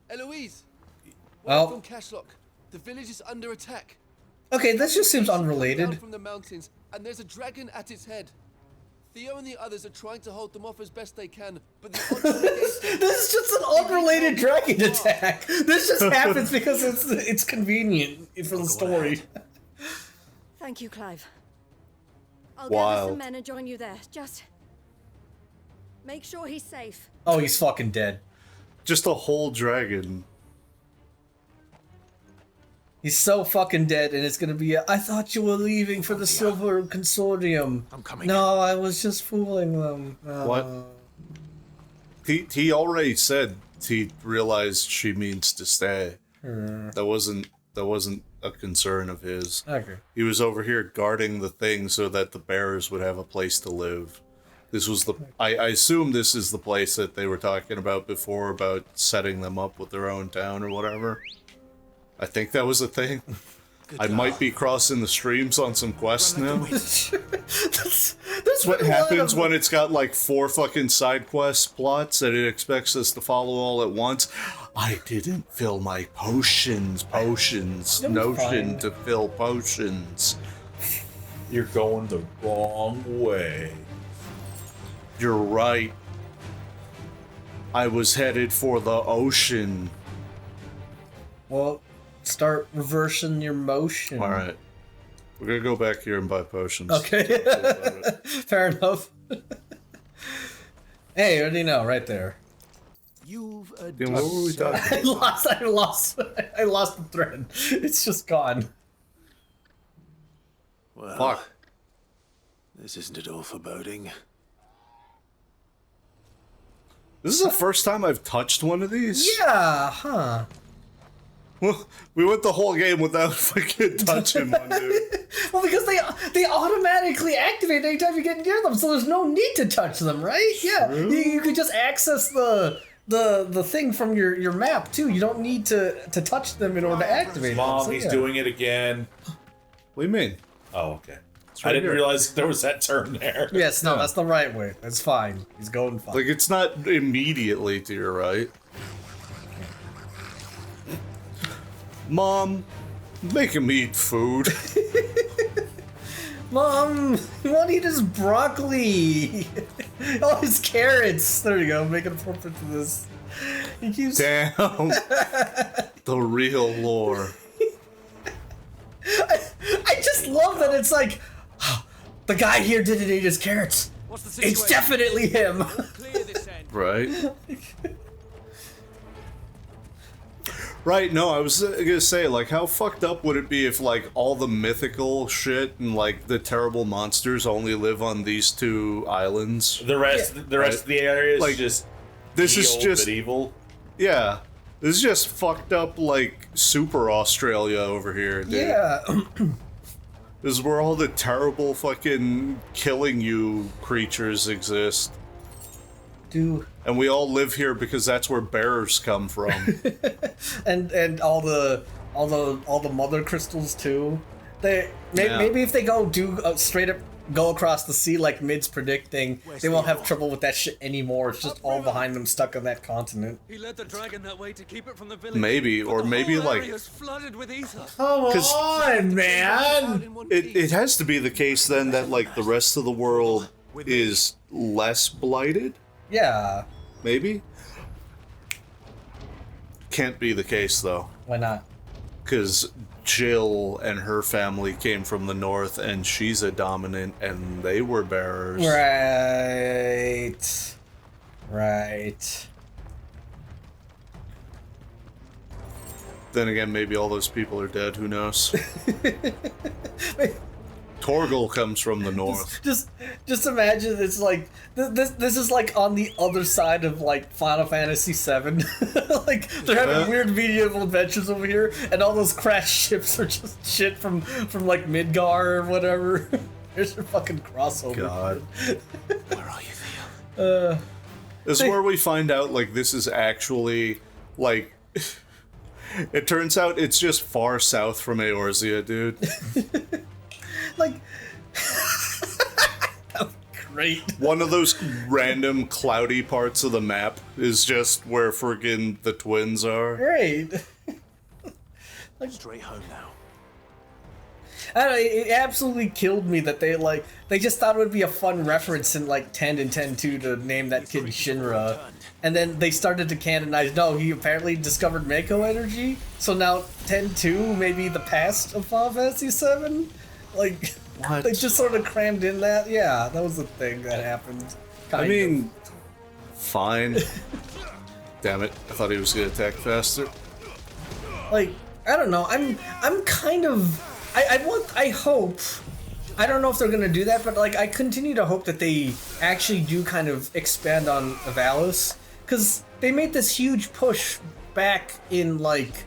Eloise! Well... From Cashlock. The village is under attack. Okay, this just seems unrelated. Down from the mountains, and there's a dragon at its head. Theo and the others are trying to hold them off as best they can, but the odds are against them. This is just an unrelated dragon attack. This just happens because it's convenient for the story. Thank you, Clive. I'll Wild. gather some men and join you there. Just make sure he's safe. Oh, he's fucking dead. Just a whole dragon. He's so fucking dead, and it's gonna be I thought you were leaving for the Silver Consortium. I'm coming. No, I was just fooling them. What? He already said he realized she means to stay. That wasn't a concern of his. Okay. He was over here guarding the thing so that the bearers would have a place to live. This was the... I assume this is the place that they were talking about before, about setting them up with their own town or whatever. I think that was a thing. I might be crossing the streams on some quests now. That's what happens when it's got like 4 fucking side quest plots that it expects us to follow all at once. I didn't fill my potions. Notion to fill potions. You're going the wrong way. You're right. I was headed for the ocean. Well, start reversing your motion. All right. We're gonna go back here and buy potions. Okay. Fair enough. Hey, you already know, right there. You've Then what were we talking I lost the thread. It's just gone. Well, Fuck. This isn't at all foreboding. This is the first time I've touched one of these? Yeah, huh. Well, we went the whole game without fucking touching one, dude. Well, because they automatically activate anytime you get near them, so there's no need to touch them, right? Yeah, you could just access the thing from your map too. You don't need to touch them in order to activate Mom, them. So, he's yeah. doing it again. What do you mean? Oh, okay. right I didn't here. realize there was that turn there. Yes, no, that's the right way. That's fine. He's going fine. Like, it's not immediately to your right. Mom, make him eat food. Mom, you want to eat his broccoli? Oh, his carrots. There you go. Make it appropriate to this. He keeps. Damn. The real lore. I just love that it's like, the guy here didn't eat his carrots. It's definitely him. Right? Right, no, I was gonna say, like, how fucked up would it be if, like, all the mythical shit and, like, the terrible monsters only live on these two islands? The rest of the area is like, just this is just but evil. Yeah. This is just fucked up, like, super Australia over here, dude. Yeah. This is where all the terrible fucking killing you creatures exist. Dude. And we all live here because that's where bears come from. and all the mother crystals too. Maybe if they go straight up go across the sea like Mid's predicting, they won't have trouble with that shit anymore. It's just all behind them stuck on that continent. He led the dragon that way to keep it from the village. Maybe, or maybe like flooded with ether. Come on, man. it has to be the case then that like the rest of the world is less blighted? Yeah. Maybe? Can't be the case though. Why not? Because Jill and her family came from the north and she's a dominant and they were bearers. Right. Then again, maybe all those people are dead, who knows? Torgal comes from the north. Just imagine it's like this is like on the other side of like Final Fantasy VII. Like they're having weird medieval adventures over here, and all those crashed ships are just shit from like Midgar or whatever. There's a fucking crossover. God. Where are you, Theo? This is where we find out like this is actually like. It turns out it's just far south from Eorzea, dude. Like, that would be great. One of those random cloudy parts of the map is just where friggin' the twins are. Great. Straight home now. I don't know, it absolutely killed me that they just thought it would be a fun reference in like 10 and 10-2 to name that kid Shinra. And then they started to canonize, no, he apparently discovered Mako energy, so now 10-2 may be the past of Final Fantasy VII? Like, what? They just sort of crammed in that? Yeah, that was the thing that happened. I mean, fine. Damn it, I thought he was gonna attack faster. Like, I don't know, I'm kind of... I hope... I don't know if they're gonna do that, but like I continue to hope that they actually do kind of expand on Avalis, because they made this huge push back in like,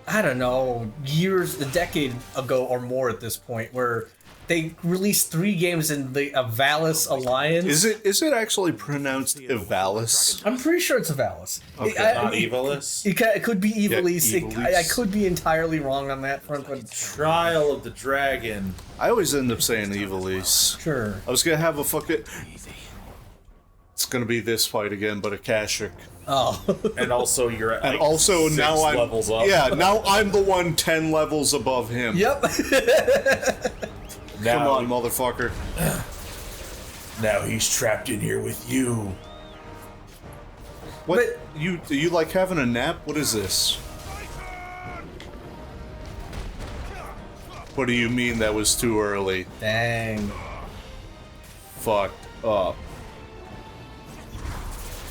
I don't know, a decade ago or more at this point, where they released 3 games in the Avalis Alliance. Is it actually pronounced Evalis? I'm pretty sure it's Avalis. Okay. Not Evalis? It could be Evilise. Yeah, Evilise. I could be entirely wrong on that front, but Trial of the Dragon. I always end up saying Evilise. Sure. I was gonna have a fucking... It's gonna be this fight again, but a Kashyyyk. Oh. And also you're at And like also 6 now I'm... levels up. Yeah, now I'm the one 10 levels above him. Yep. Now, come on, motherfucker. Now he's trapped in here with you. What? Do you like having a nap? What is this? What do you mean that was too early? Dang. Fucked up.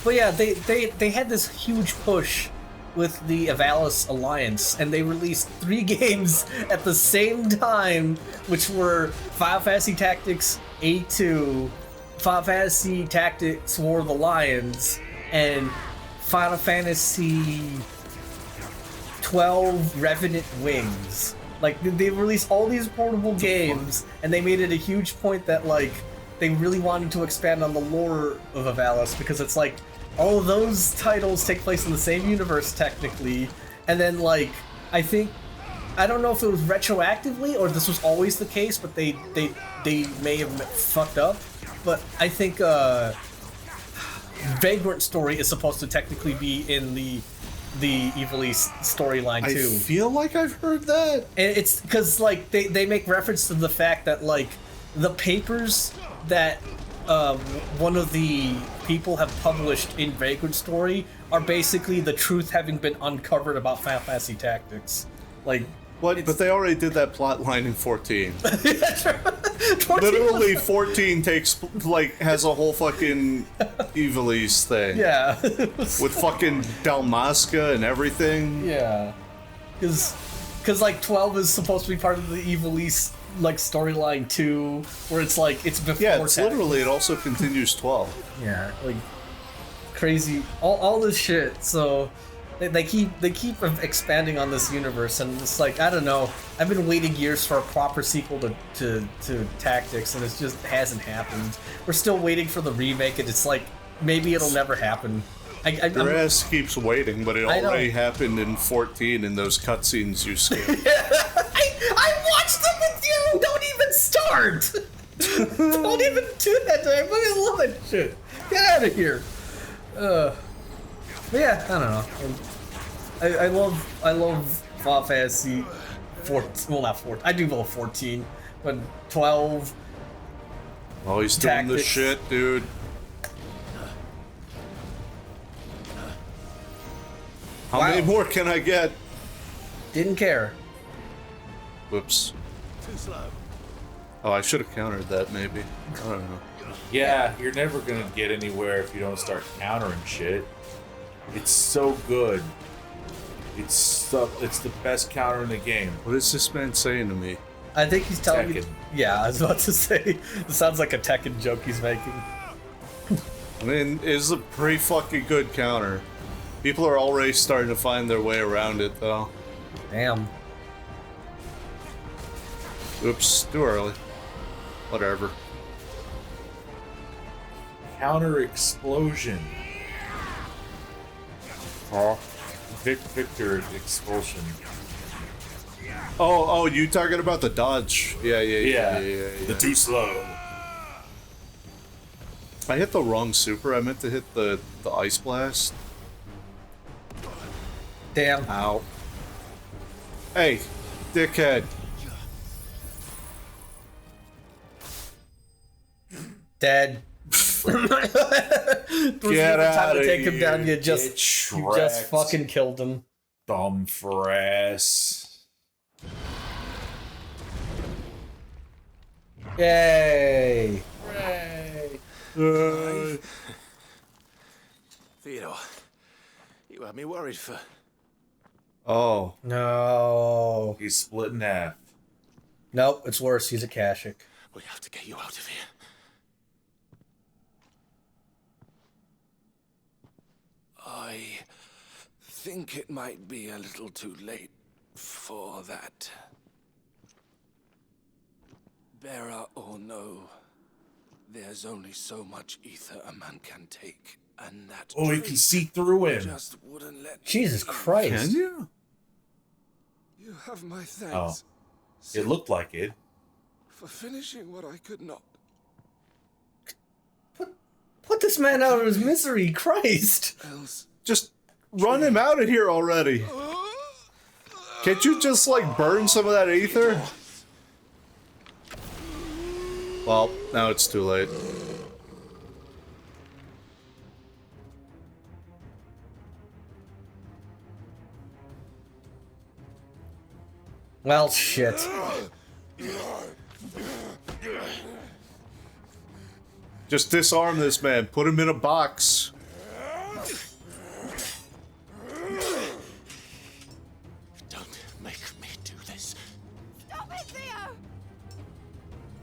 But yeah, they had this huge push with the Avalis Alliance, and they released 3 games at the same time, which were Final Fantasy Tactics A2, Final Fantasy Tactics War of the Lions, and Final Fantasy 12 Revenant Wings. Like, they released all these portable games, and they made it a huge point that, like, they really wanted to expand on the lore of Avalis, because it's like, all of those titles take place in the same universe, technically, and then, like, I don't know if it was retroactively, or this was always the case, but they may have fucked up, but I think, Vagrant Story is supposed to technically be in the Evil East storyline too. I feel like I've heard that. And it's because, like, they make reference to the fact that, like, the papers that one of the people have published in Vagrant Story are basically the truth having been uncovered about Final Fantasy Tactics. Like, what? But they already did that plot line in 14. Literally, 14 has a whole fucking Evil East thing. Yeah. With fucking Dalmasca and everything. Yeah. Because, like, 12 is supposed to be part of the Evil East, like, storyline too, where it's like, it's before. Yeah, it's literally, it also continues 12. Yeah, like, crazy, all this shit, so they keep expanding on this universe, and it's like, I don't know, I've been waiting years for a proper sequel to Tactics, and it just hasn't happened. We're still waiting for the remake, and it's like, maybe it'll never happen. Your ass keeps waiting, but it already happened in 14 in those cutscenes you skipped. I watched them with you! Don't even start! Don't even do that to me. I fucking love that shit. Get out of here. But yeah, I don't know. I love Final Fantasy 14. Well, not 14. I do love 14, but 12. Oh, he's doing the shit, dude. How many more can I get? Didn't care. Whoops. Too slow. Oh, I should have countered that, maybe. I don't know. Yeah, you're never gonna get anywhere if you don't start countering shit. It's so good. It's the best counter in the game. What is this man saying to me? I think he's telling Tekken. me. Yeah, I was about to say. It sounds like a Tekken joke he's making. I mean, it's a pretty fucking good counter. People are already starting to find their way around it, though. Damn. Oops, too early. Whatever. Counter explosion. Huh? Victor expulsion. Oh, you talking about the dodge? Yeah. The too slow. I hit the wrong super. I meant to hit the ice blast. Damn. Ow. Hey, dickhead. Dead. Get out of take here. him down. You just fucking killed him. Bum for ass. Yay. Theodore, you had me worried for... Oh. No. He's split in half. Nope, it's worse. He's a Kashik. We have to get you out of here. I think it might be a little too late for that. Bearer or no, there's only so much ether a man can take, and that Oh, you can see through him. just wouldn't let Jesus me. Christ. Can you? You have my Oh, thanks it looked like it. for finishing what I could not. Put this man out of his misery, Christ. Else. Just run him out of here already. Can't you just, like, burn some of that ether? Well, now it's too late. Well, shit. Just disarm this man. Put him in a box. Don't make me do this. Stop it, Theo!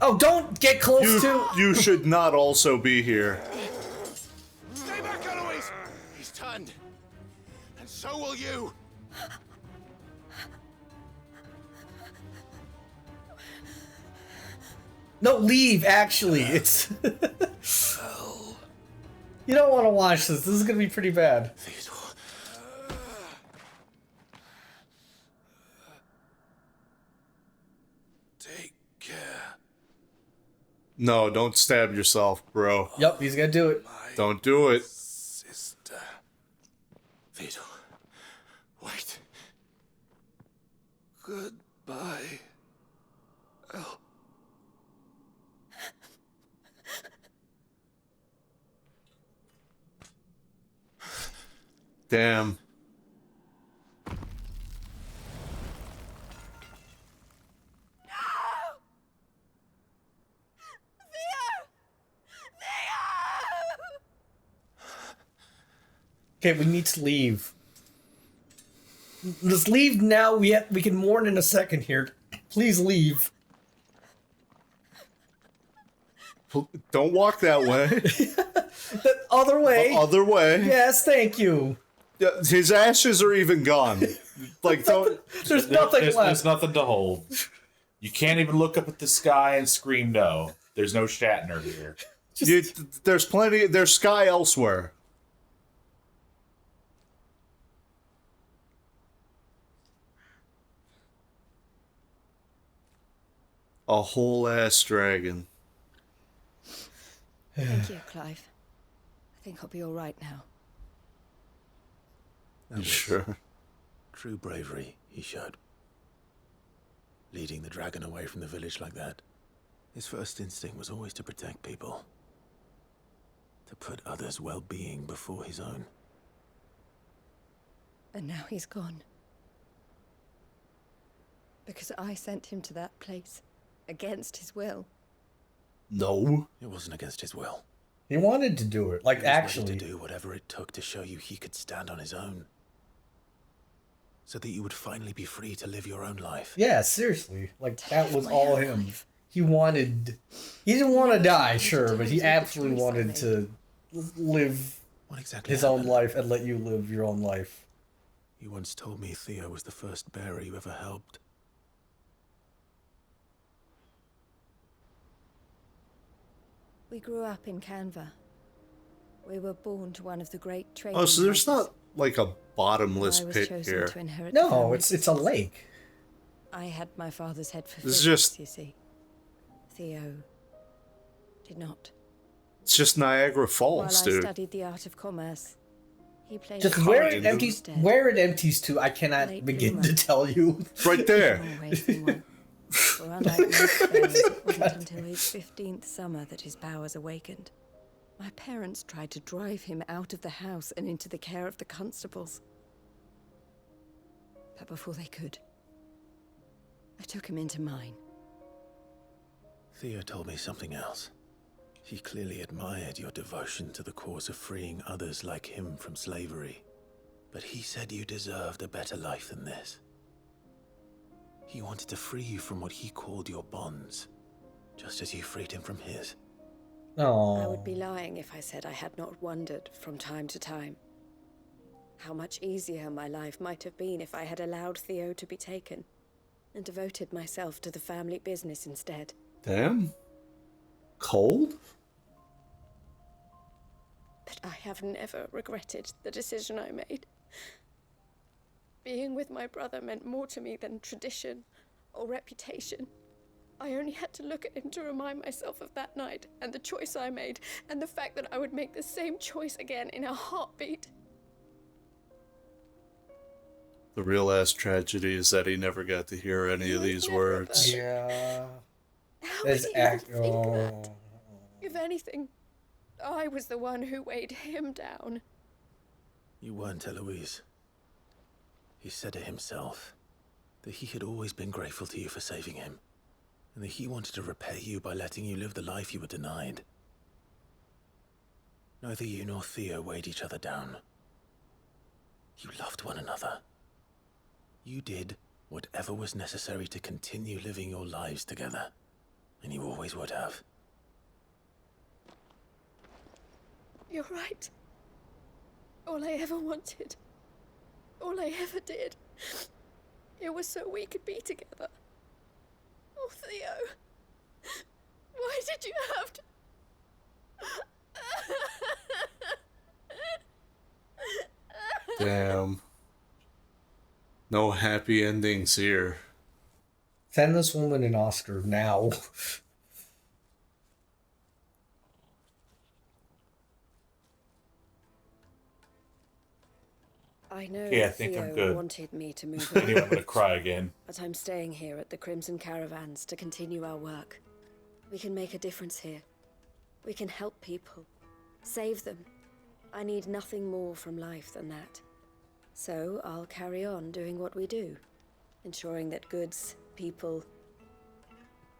Oh, don't get close to... You should not also be here. Stay back, Eloise! He's turned. And so will you. No, leave, actually. It's... You don't want to watch this. This is going to be pretty bad. Take care. No, don't stab yourself, bro. Yep, he's going to do it. Don't do it. Sister. Theodore. Wait. Goodbye. Oh. Damn. Okay, we need to leave. Let's leave now. We can mourn in a second here. Please leave. Don't walk that way. The other way. The other way. Yes, thank you. His ashes are even gone. Like, don't. There's nothing left. There's nothing to hold. You can't even look up at the sky and scream no. There's no Shatner here. There's plenty. There's sky elsewhere. A whole ass dragon. Thank you, Clive. I think I'll be all right now. That was Sure. true bravery he showed. Leading the dragon away from the village like that. His first instinct was always to protect people. To put others' well-being before his own. And now he's gone. Because I sent him to that place. Against his will. No. It wasn't against his will. He wanted to do it. Like, He was ready actually. to do whatever it took to show you he could stand on his own. So that you would finally be free to live your own life. Yeah, seriously. Like, that was all him. He wanted... He didn't want to die, sure, but he absolutely wanted to live his own life and let you live your own life. You once told me Theo was the first bearer you ever helped. We grew up in Canva. We were born to one of the great trading Oh, so there's houses. not like a bottomless I was pit chosen here. to inherit the No, family it's a lake. I had my father's head for This is physics, just- you see. Theo did not. It's just Niagara While Falls, I dude. studied the art of commerce, he played Just a where part it in empties, instead. where it empties to, I cannot Late begin bloomer. to tell you. Right there. Always been one. For unlike most bears, it wasn't until his 15th summer that his powers awakened. My parents tried to drive him out of the house and into the care of the constables. But before they could, I took him into mine. Theo told me something else. He clearly admired your devotion to the cause of freeing others like him from slavery. But he said you deserved a better life than this. He wanted to free you from what he called your bonds, just as you freed him from his. I would be lying if I said I had not wondered from time to time how much easier my life might have been if I had allowed Theo to be taken and devoted myself to the family business instead. Damn. Cold? But I have never regretted the decision I made. Being with my brother meant more to me than tradition or reputation. I only had to look at him to remind myself of that night and the choice I made and the fact that I would make the same choice again in a heartbeat. The real ass tragedy is that he never got to hear any of these words. Yeah. How There's could he even act. think that? If anything, I was the one who weighed him down. You weren't, Eloise. He said it himself. that he had always been grateful to you for saving him, and that he wanted to repay you by letting you live the life you were denied. Neither you nor Theo weighed each other down. You loved one another. You did whatever was necessary to continue living your lives together, and you always would have. You're right. All I ever wanted, all I ever did, it was so we could be together. Oh, Theo, why did you have to... Damn. No happy endings here. Send this woman an Oscar now. I know Okay, I think I'm Theo good. wanted me to move Anyway, I'm on, gonna cry again. but I'm staying here at the Crimson Caravans to continue our work. We can make a difference here. We can help people. Save them. I need nothing more from life than that. So I'll carry on doing what we do. Ensuring that goods, people,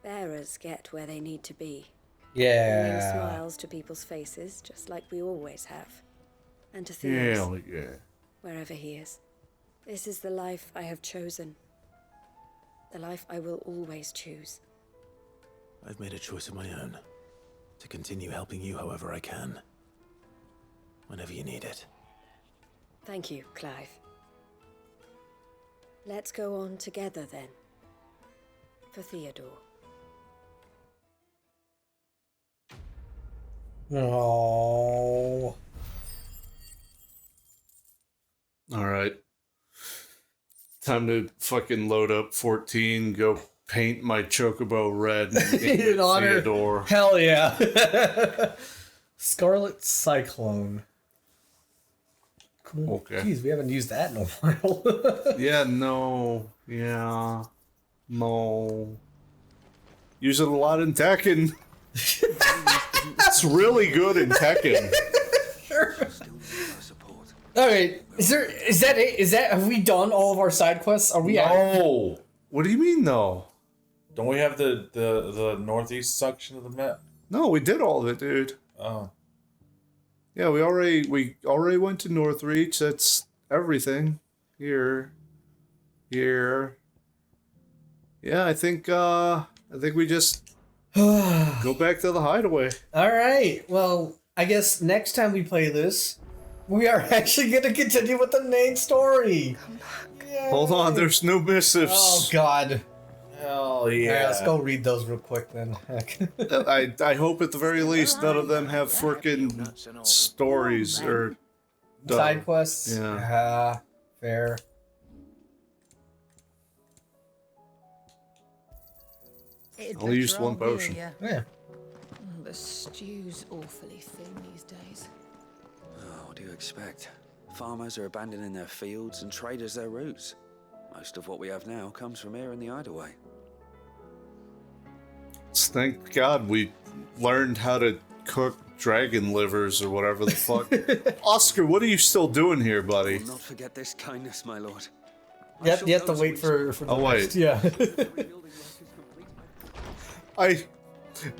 bearers get where they need to be. Yeah. Bringing smiles to people's faces, just like we always have. And to Theo's. Hell yeah. Wherever he is. This is the life I have chosen. The life I will always choose. I've made a choice of my own. To continue helping you however I can. Whenever you need it. Thank you, Clive. Let's go on together then. For Theodore. Oh. Alright. Time to fucking load up 14, go paint my chocobo red In honor. Theodore. Hell yeah. Scarlet Cyclone. Cool. Okay. Jeez, we haven't used that in a while. Yeah, no. Yeah. No. Use it a lot in Tekken. It's really good in Tekken. Alright, is that it? Have we done all of our side quests? Are we No. What do you mean, no? Don't we have the northeast section of the map? No, we did all of it, dude. Oh. Yeah, we already went to Northreach. That's everything. Here. Yeah, I think we just go back to the hideaway. Alright, well, I guess next time we play this, we are actually going to continue with the main story. Hold on, there's no missives. Oh, God. Hell yeah. Alright, let's go read those real quick then. Heck. I hope at the very least none of them have frickin' stories or Side quests? Yeah. Fair. Only used one potion. Yeah. The stew's awfully thin these days. Oh, what do you expect? Farmers are abandoning their fields and traders their roots. Most of what we have now comes from here in the hideaway. Thank God we learned how to cook dragon livers or whatever the fuck. Oscar, what are you still doing here, buddy? Will not forget this kindness, my lord. You have to wait for the Oh, wait. rest. Yeah.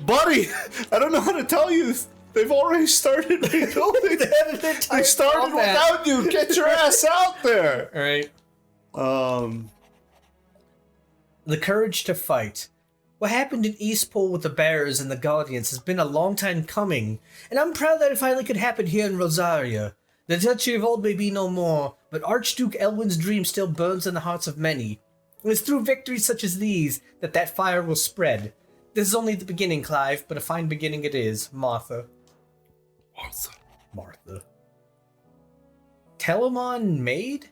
Buddy, I don't know how to tell you. They've already started rebuilding. They started without you. Get your ass out there. All right. The courage to fight. What happened in Eastpol with the Bearers and the Guardians has been a long time coming, and I'm proud that it finally could happen here in Rosaria. The Duchy of Old may be no more, but Archduke Elwin's dream still burns in the hearts of many. It is through victories such as these that fire will spread. This is only the beginning, Clive, but a fine beginning it is, Martha. Martha. Telemon Maid?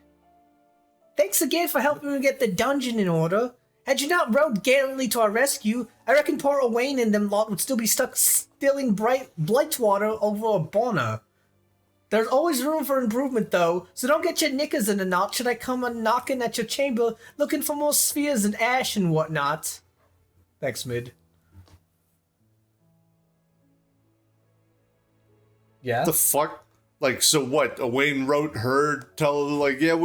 Thanks again for helping me get the dungeon in order. Had you not rowed gallantly to our rescue, I reckon poor Owain and them lot would still be stuck stilling Blightwater over a Bonner. There's always room for improvement, though, so don't get your knickers in a knot should I come knocking at your chamber looking for more spheres and ash and whatnot. Thanks, Mid. Yeah? The fuck? Like, so what? Owain wrote her, tell her, like, yeah,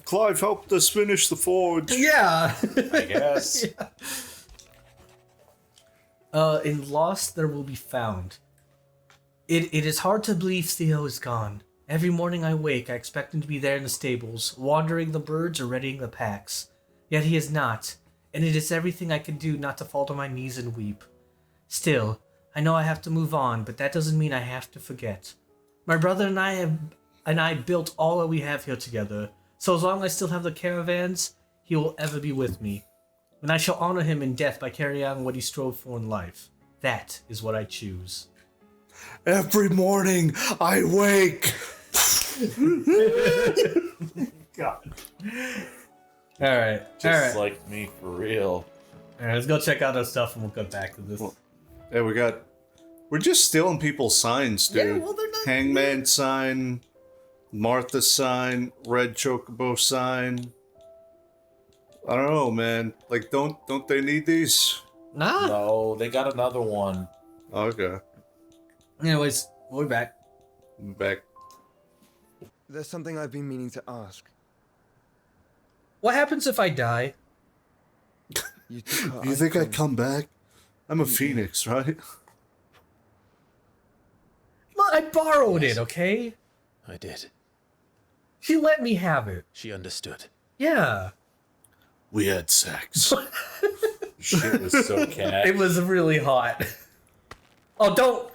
Clive helped us finish the forge. Yeah. I guess. In Lost, there will be found. It is hard to believe Theo is gone. Every morning I wake, I expect him to be there in the stables, wandering the birds or readying the packs. Yet he is not, and it is everything I can do not to fall to my knees and weep. Still, I know I have to move on, but that doesn't mean I have to forget. My brother and I built all that we have here together, so as long as I still have the caravans, he will ever be with me. And I shall honor him in death by carrying on what he strove for in life. That is what I choose. Every morning I wake. God. All right. Just like me, for real. All right, let's go check out our stuff and we'll get back to this. Yeah, we're just stealing people's signs, dude. Yeah, well, they're not. Hangman sign, Martha sign, Red Chocobo sign. I don't know, man. Like, don't they need these? Nah. No, they got another one. Okay. Anyways, we're back. There's something I've been meaning to ask. What happens if I die? You took her You think icon. I'd come back? I'm a phoenix, right? Look, I borrowed it, okay? I did. She let me have it. She understood. Yeah. We had sex. Shit was so cat. It was really hot. Oh, don't